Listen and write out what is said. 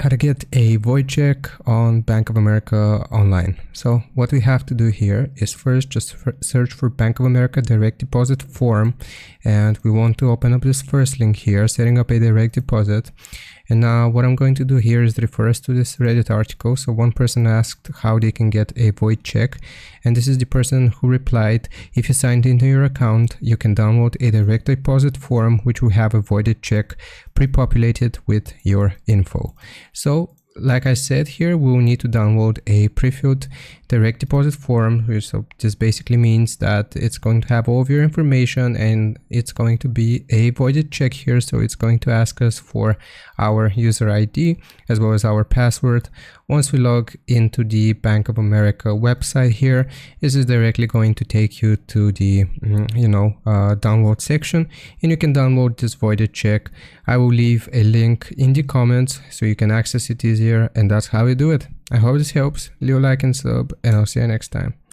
How to get a void check on Bank of America online. So what we have to do here is first just search for Bank of America direct deposit form, and we want to open up this first link here, setting up a direct deposit. And now what I'm going to do here is refer us to this Reddit article. So one person asked how they can get a void check, and this is the person who replied, if you signed into your account, you can download a direct deposit form which will have a voided check pre-populated with your info. So like I said here, we will need to download a pre-filled direct deposit form. So this basically means that it's going to have all of your information and it's going to be a voided check here. So it's going to ask us for our user ID as well as our password. Once we log into the Bank of America website here, this is directly going to take you to the download section, and you can download this voided check. I will leave a link in the comments so you can access it easier, and that's how you do it. I hope this helps. Leave a like and sub, and I'll see you next time.